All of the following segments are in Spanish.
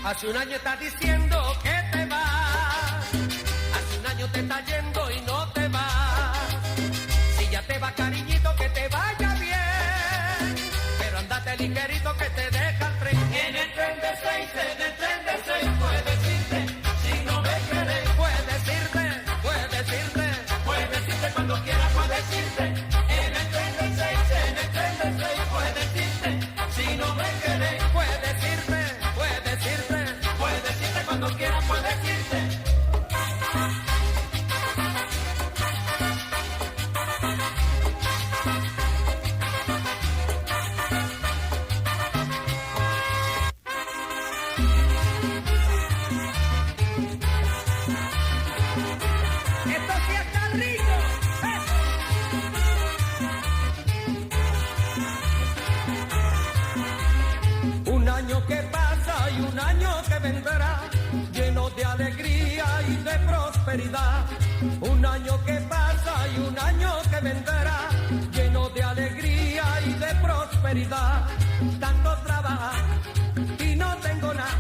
Hace un año estás diciendo que te vas, hace un año te estás yendo y no te vas. Si ya te vas, cariñito, que te vaya bien, pero andate ligerito que te deja el tren. En el tren de 6, en el tren de 6, puedes irte, si no me quieres, puedes irte, puedes irte, puedes irte cuando quieras, puedes irte. En el tren de 6, en el tren de 6, puedes irte, si no me quieres, puedes irte, puedes irte, puedes irte cuando quieras, puedes irte. Lleno de alegría y de prosperidad. Un año que pasa y un año que vendrá, lleno de alegría y de prosperidad. Tanto trabajar y no tengo nada,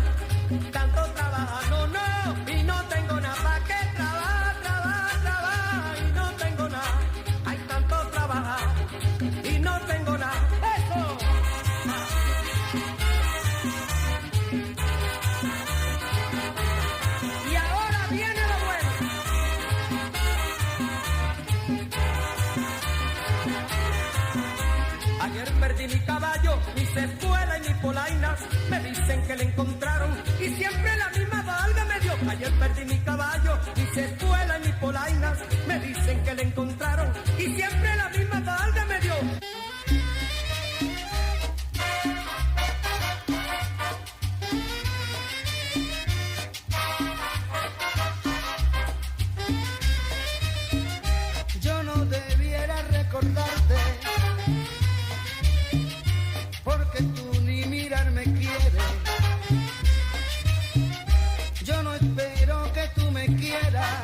tanto trabajar, no, no, y no tengo nada. ¿Para qué trabajar, trabajar, trabajar y no tengo nada? Hay tanto trabajar y no tengo nada. ¡Eso! Perdí mi caballo, mis espuelas y mis polainas. Me dicen que le encontraron y siempre la misma valga me dio. Ayer perdí mi caballo, mis espuelas y mis polainas. Me dicen que le encontraron y siempre la misma valga me dio. Yo no debiera recordarte, porque tú ni mirarme quieres. Yo no espero que tú me quieras,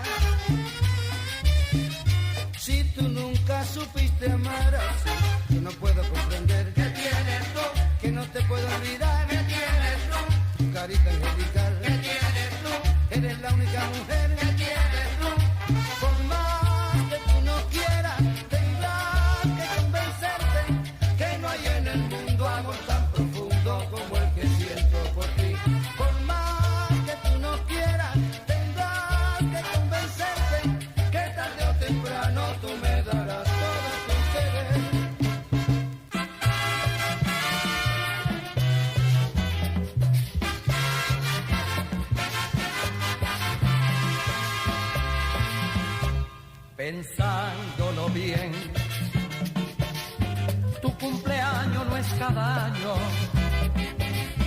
si tú nunca supiste amar así. Yo no puedo comprender que tienes tú, que no te puedo olvidar, que tienes tú, tu carita angelical, que tienes tú, eres la única mujer que tienes tú. Por más que tú no quieras, tendrás que convencerte que no hay en el mundo amor tan profundo como el que siento por ti. Por más que tú no quieras, tendrás que convencerte que tarde o temprano tú me darás todo tu querer. Pensándolo bien, tu cumpleaños no es cada año,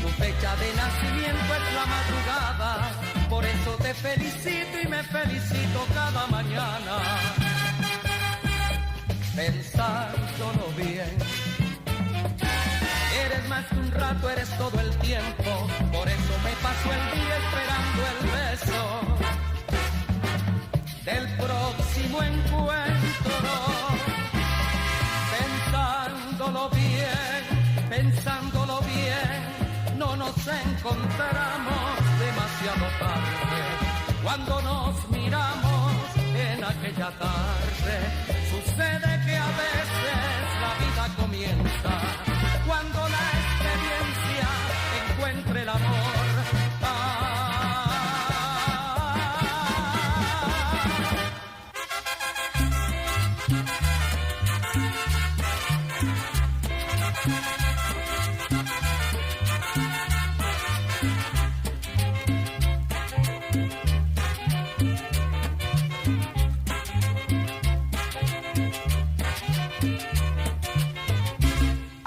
tu fecha de nacimiento es la madrugada. Por eso te felicito y me felicito cada mañana. Pensándolo bien, eres más que un rato, eres todo el tiempo. Por eso me paso el día esperando el beso del próximo encuentro. Pensándolo bien, no nos encontramos demasiado tarde. Cuando nos miramos en aquella tarde, sucede que a veces la vida comienza cuando la experiencia encuentre el amor.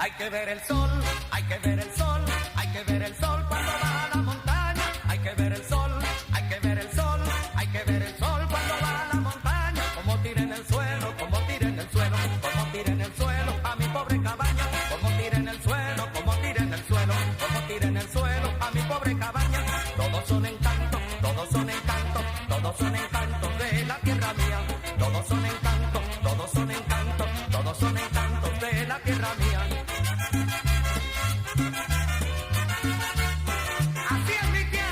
Hay que ver el sol, hay que ver el sol, hay que ver el sol cuando va a la montaña. Hay que ver el sol, hay que ver el sol, hay que ver el sol cuando va a la montaña. Como tira en el suelo, como tira en el suelo, como tira en el suelo a mi pobre cabaña. Como tira en el suelo, como tira en el suelo, como tira en el suelo a mi pobre cabaña. Todos son encantos, todos son encantos, todos son encantos de la tierra mía. Todos son encantos, todos son encantos, todos son encantos de la tierra mía. Así es mi tierra.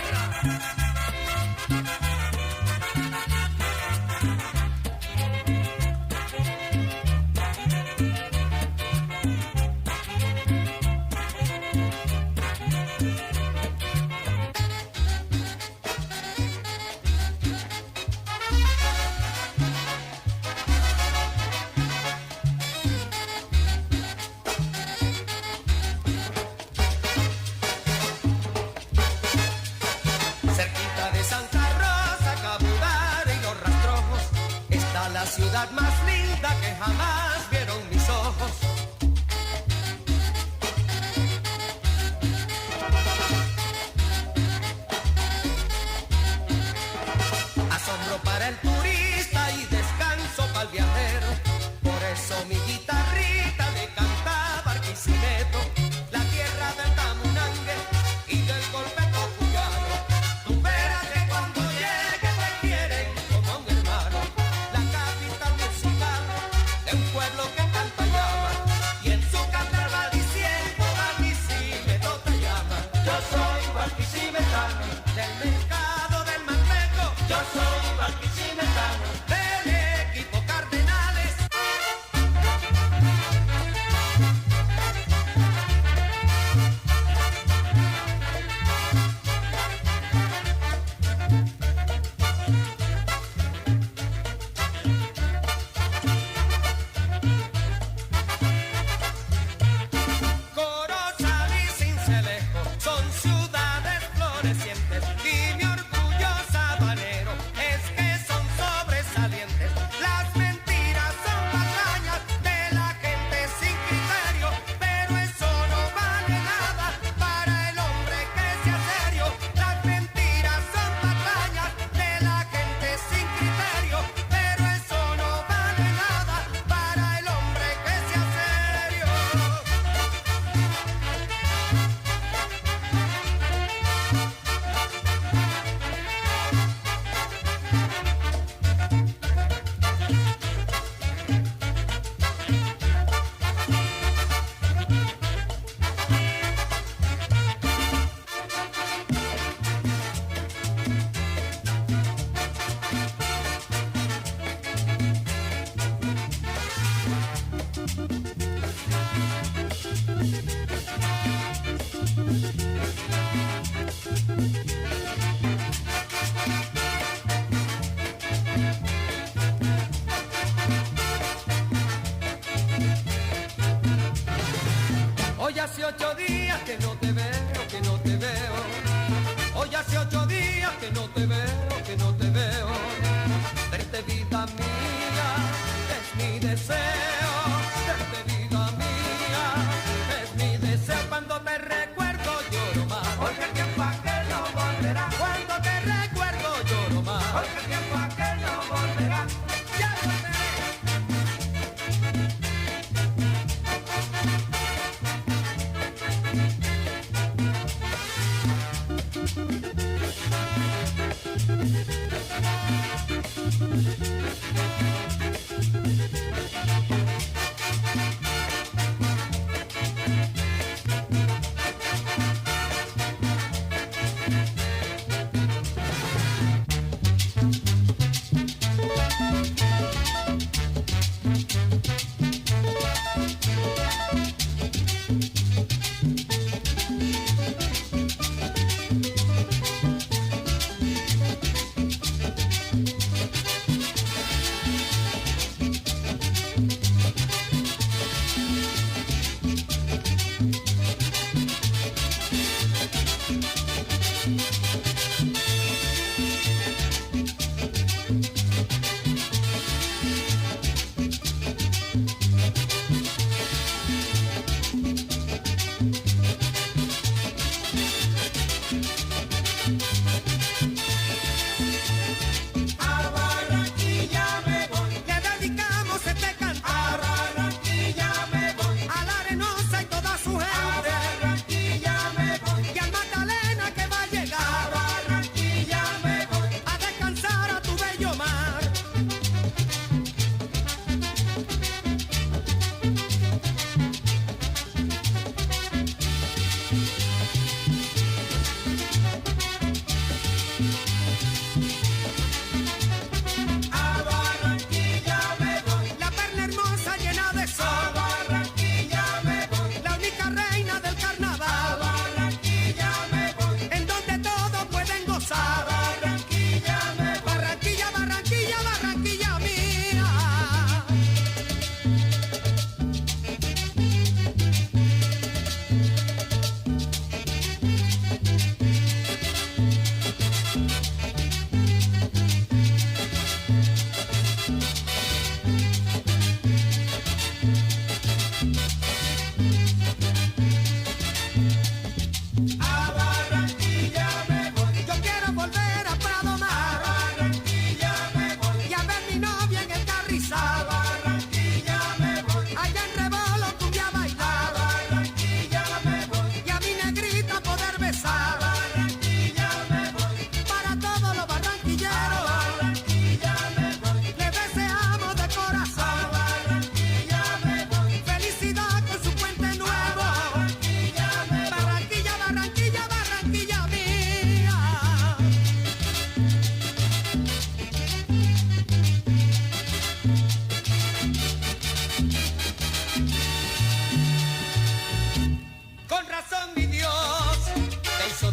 Hoy hace 8 días que no te veo, que no te veo. Hoy hace 8 días que no te veo, que no te veo. Verte vida mía, es mi deseo. Verte vida mía, es mi deseo. Cuando te recuerdo lloro más, porque el tiempo aquel no volverá. Cuando te recuerdo lloro más, porque el tiempo aquel no volverá. Ya volveré.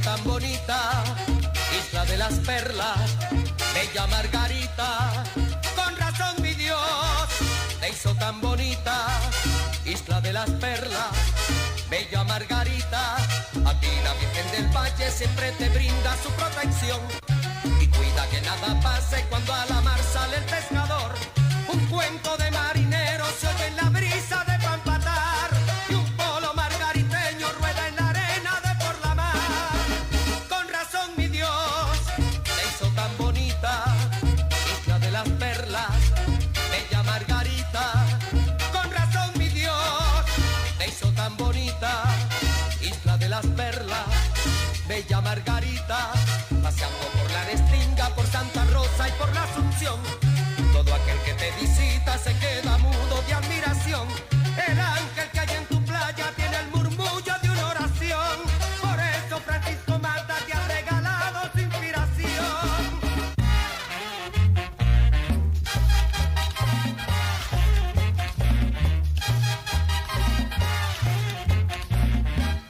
Tan bonita, isla de las perlas, bella Margarita. Con razón mi Dios te hizo tan bonita, isla de las perlas, bella Margarita. A ti la Virgen del Valle siempre te brinda su protección y cuida que nada pase cuando a la mar sale el pescador. Un cuento de marinero se oye en la brisa de Pampatar y un polo margariteño rueda en la arena de por la mar. Con razón mi Dios te hizo tan bonita, isla de las perlas, bella Margarita. Con razón mi Dios te hizo tan bonita, isla de las perlas, bella Margarita. Paseando por la Restinga, por Santa Rosa y por la Asunción, todo aquel que te visita se queda mudo de admiración. El ángel que hay en tu playa tiene el murmullo de una oración. Por eso Francisco Mata te ha regalado su inspiración.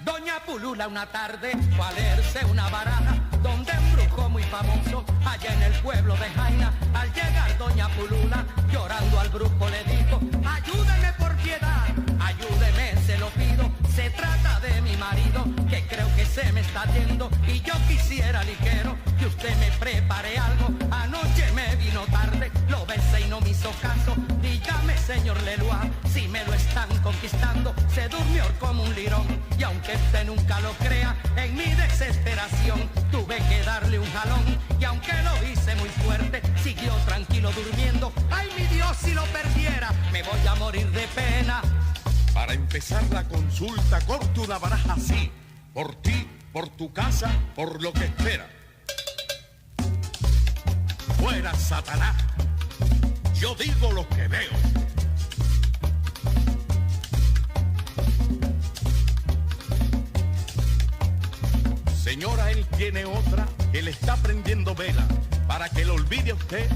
Doña Pulula una tarde fue a leerse una baraja donde un brujo muy famoso allá en el pueblo de Jaina. Al llegar doña Pulula llorando al brujo le dijo: ayúdeme por piedad, ayúdeme se lo pido, se trata marido que creo que se me está yendo y yo quisiera ligero que usted me prepare algo. Anoche me vino tarde, lo besé y no me hizo caso. Dígame, señor Leloir, si me lo están conquistando. Se durmió como un lirón y aunque usted nunca lo crea, en mi desesperación tuve que darle un jalón y aunque lo hice muy fuerte, siguió tranquilo durmiendo. Ay, mi Dios, si lo perdiera, me voy a morir de pena. Para empezar la consulta, corte una baraja así. Por ti, por tu casa, por lo que espera. Fuera, Satanás. Yo digo lo que veo. Señora, él tiene otra que le está prendiendo vela para que lo olvide a usted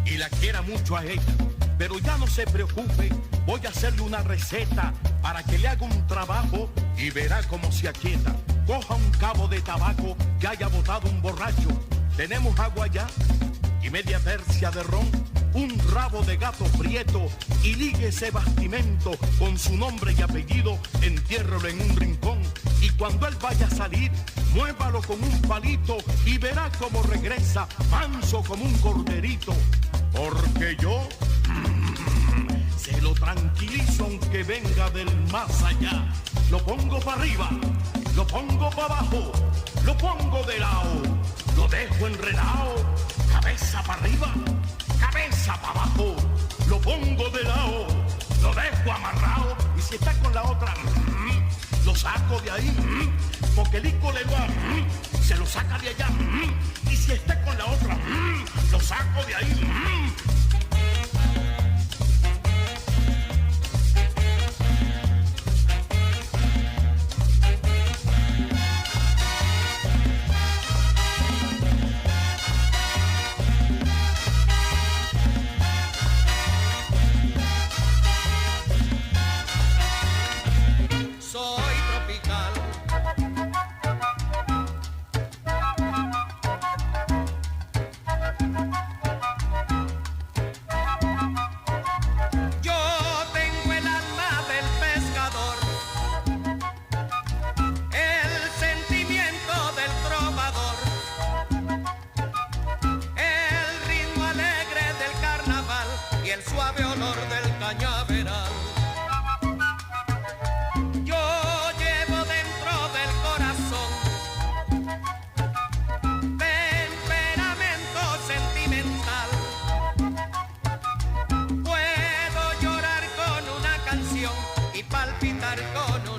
y la quiera mucho a ella. Pero ya no se preocupe, voy a hacerle una receta para que le haga un trabajo y verá cómo se aquieta. Coja un cabo de tabaco que haya botado un borracho. Tenemos agua ya y media tercia de ron, un rabo de gato prieto y ligue ese bastimento con su nombre y apellido, entiérrelo en un rincón y cuando él vaya a salir, muévalo con un palito y verá cómo regresa manso como un corderito. Porque yo se lo tranquilizo aunque venga del más allá. Lo pongo para arriba, lo pongo para abajo, lo pongo de lado, lo dejo enredado, cabeza para arriba, cabeza para abajo, lo pongo de lado, lo dejo amarrado y si está con la otra, lo saco de ahí, porque el Ico Leloir se lo saca de allá y si está con la otra, lo saco de ahí. Palpitar con un